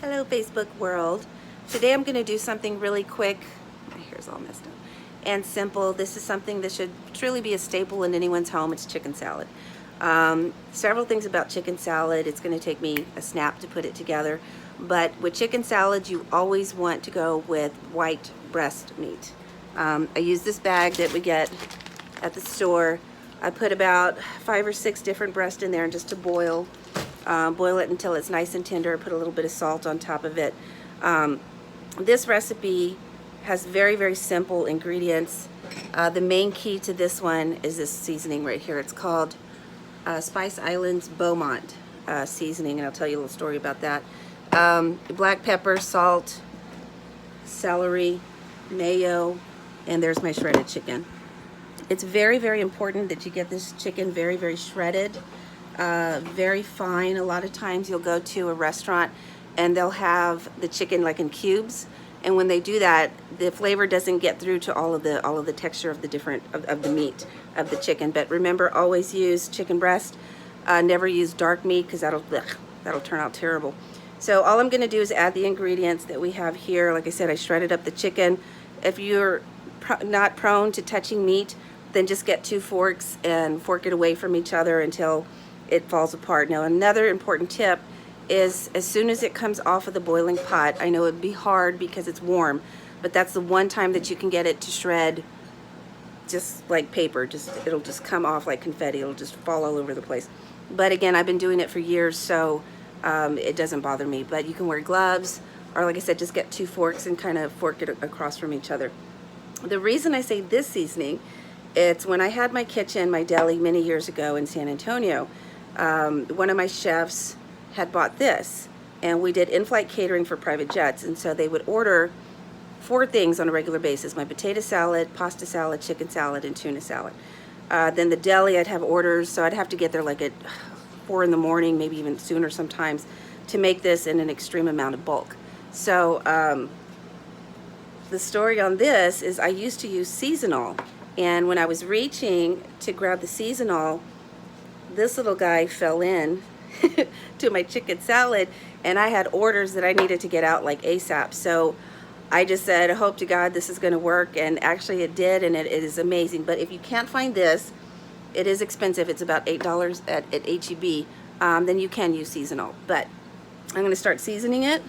Hello Facebook world. Today I'm going to do something really quick. My hair's all messed up. And simple. This is something that should truly be a staple in anyone's home. It's chicken salad. Several things about chicken salad. It's going to take me a snap to put it together. But with chicken salad, you always want to go with white breast meat. I use this bag that we get at the store. I put about 5 or 6 different breasts in there just to boil. Boil it until it's nice and tender. Put a little bit of salt on top of it. This recipe has very, very simple ingredients. The main key to this one is this seasoning right here. It's called Spice Islands Beaumont seasoning, and I'll tell you a little story about that. Black pepper, salt, celery, mayo, and there's my shredded chicken. It's very, very important that you get this chicken very, very shredded. Very fine. A lot of times you'll go to a restaurant and they'll have the chicken like in cubes, and when they do that, the flavor doesn't get through to all of the texture of the different of the meat of the chicken. But remember, always use chicken breast. Never use dark meat because that'll turn out terrible. So all I'm going to do is add the ingredients that we have here. Like I said, I shredded up the chicken. If you're not prone to touching meat, then just get 2 forks and fork it away from each other until it falls apart. Now, another important tip is as soon as it comes off of the boiling pot, I know it'd be hard because it's warm, but that's the one time that you can get it to shred just like paper. It'll just come off like confetti. It'll just fall all over the place. But again, I've been doing it for years, so it doesn't bother me. But you can wear gloves, or like I said, just get 2 forks and kind of fork it across from each other. The reason I say this seasoning, it's when I had my kitchen, my deli many years ago in San Antonio. One of my chefs had bought this, and we did in-flight catering for private jets, and so they would order 4 things on a regular basis: my potato salad, pasta salad, chicken salad, and tuna salad. Then the deli, I'd have orders, so I'd have to get there like at 4 in the morning, maybe even sooner sometimes, to make this in an extreme amount of bulk. So the story on this is I used to use seasonal, and when I was reaching to grab the seasonal, this little guy fell in to my chicken salad, and I had orders that I needed to get out like ASAP. So I just said, I hope to God this is going to work, and actually it did, and it is amazing. But if you can't find this, it is expensive. It's about $8 at HEB. Then you can use seasonal. But I'm going to start seasoning it.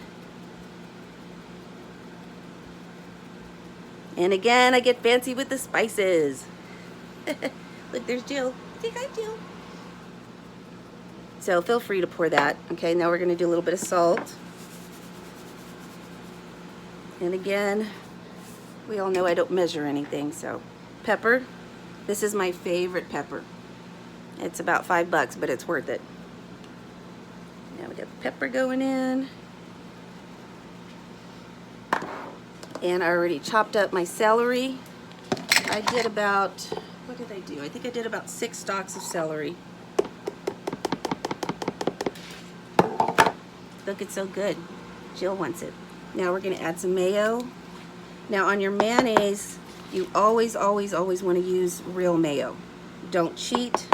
And again, I get fancy with the spices. Look, there's Jill. Say hi, Jill. So feel free to pour that. Okay, now we're going to do a little bit of salt. And again, we all know I don't measure anything. So pepper. This is my favorite pepper. It's about $5, but it's worth it. Now we got the pepper going in. And I already chopped up my celery. I did about, what did I do? I think I did about 6 stalks of celery. Look, it's so good. Jill wants it. Now we're going to add some mayo. Now on your mayonnaise, you always, always, always want to use real mayo. Don't cheat.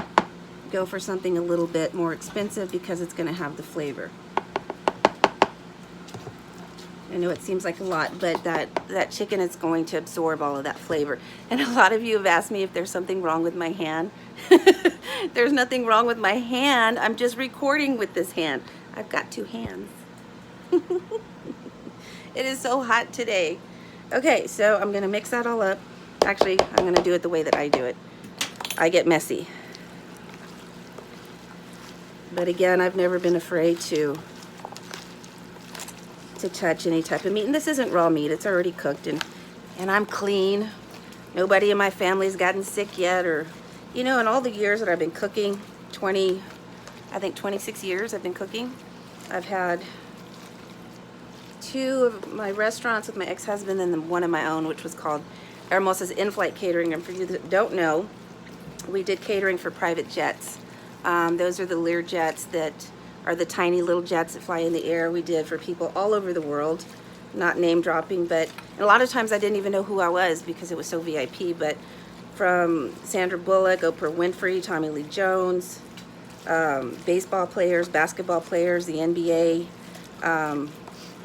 Go for something a little bit more expensive because it's going to have the flavor. I know it seems like a lot, but that chicken is going to absorb all of that flavor. And a lot of you have asked me if there's something wrong with my hand. There's nothing wrong with my hand. I'm just recording with this hand. I've got 2 hands. It is so hot today. Okay, so I'm going to mix that all up. Actually, I'm going to do it the way that I do it. I get messy. But again, I've never been afraid to touch any type of meat. And this isn't raw meat. It's already cooked, and I'm clean. Nobody in my family's gotten sick yet, or, you know, in all the years that I've been cooking, 26 years I've been cooking. I've had 2 of my restaurants with my ex-husband, and then 1 of my own, which was called Hermosa's In-Flight Catering. And for you that don't know, we did catering for private jets. Those are the Lear jets that are the tiny little jets that fly in the air. We did for people all over the world. Not name dropping, but a lot of times I didn't even know who I was because it was so VIP. But from Sandra Bullock, Oprah Winfrey, Tommy Lee Jones, baseball players, basketball players, the NBA,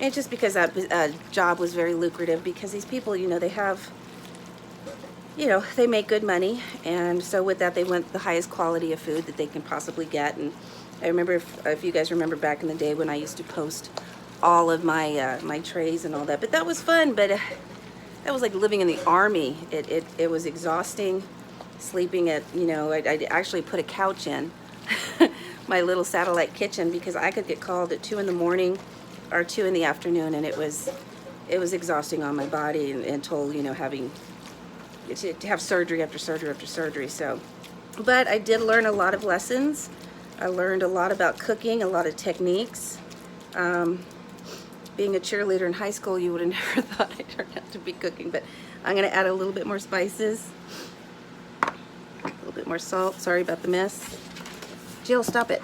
And just because that job was very lucrative, because these people, you know, they have, you know, they make good money, and so with that they want the highest quality of food that they can possibly get. And I remember, if you guys remember back in the day when I used to post all of my my trays and all that, but that was fun. But that was like living in the army. It was exhausting, sleeping at, you know, I actually put a couch in my little satellite kitchen because I could get called at 2 in the morning or 2 in the afternoon, and it was exhausting on my body, and until, you know, having to have surgery after surgery after surgery. So, but I did learn a lot of lessons. I learned a lot about cooking, a lot of techniques. Being a cheerleader in high school, you would have never thought I turned out to be cooking, but I'm going to add a little bit more spices, a little bit more salt. Sorry about the mess. Jill, stop it.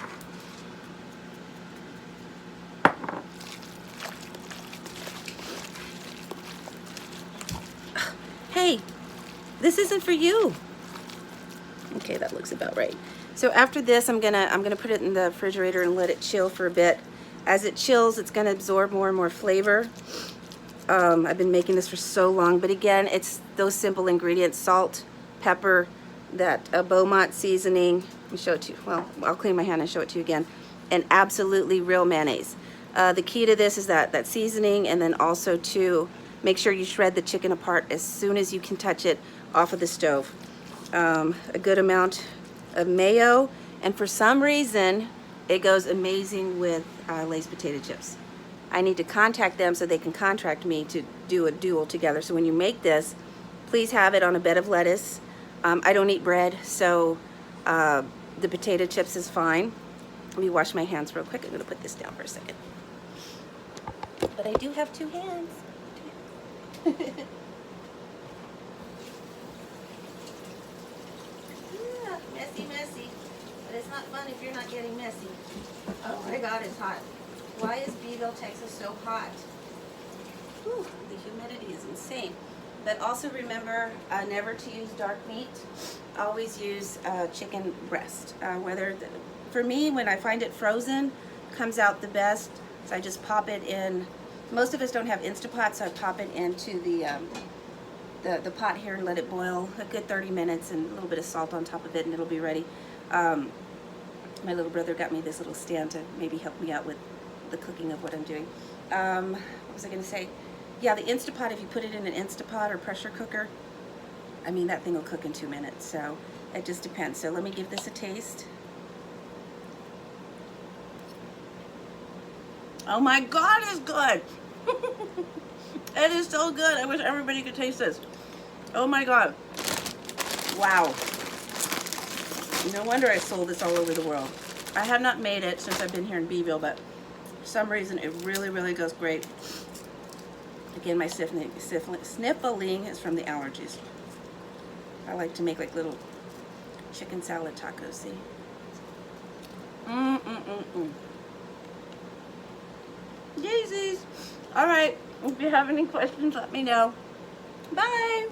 Hey, this isn't for you. Okay, that looks about right. So after this, I'm gonna put it in the refrigerator and let it chill for a bit. As it chills, it's gonna absorb more and more flavor. I've been making this for so long, but again, it's those simple ingredients: salt, pepper, that Beaumont seasoning. Let me show it to you. Well, I'll clean my hand and show it to you again. And absolutely real mayonnaise. The key to this is that seasoning, and then also to make sure you shred the chicken apart as soon as you can touch it off of the stove. A good amount of mayo, and for some reason it goes amazing with Lay's potato chips. I need to contact them so they can contract me to do a duel together. So when you make this, please have it on a bed of lettuce. I don't eat bread, so the potato chips is fine. Let me wash my hands real quick. I'm gonna put this down for a second. But I do have 2 hands. Yeah, messy, but it's not fun if you're not getting messy. Oh my God, it's hot. Why is Beeville, Texas so hot? Whew, the humidity is insane. But also remember never to use dark meat. Always use chicken breast. For me, when I find it frozen, comes out the best. So I just pop it in. Most of us don't have Instapot, so I pop it into the pot here and let it boil a good 30 minutes, and a little bit of salt on top of it, and it'll be ready. My little brother got me this little stand to maybe help me out with the cooking of what I'm doing. What was I going to say? Yeah, the Instapot, if you put it in an Instapot or pressure cooker, I mean, that thing will cook in 2 minutes, so it just depends. So let me give this a taste. Oh my God, it's good! It is so good. I wish everybody could taste this. Oh my God. Wow. No wonder I sold this all over the world. I have not made it since I've been here in Beeville, but for some reason it really, really goes great. Again, my sniffling is from the allergies. I like to make like little chicken salad tacos, see? Daisies! All right, if you have any questions, let me know. Bye!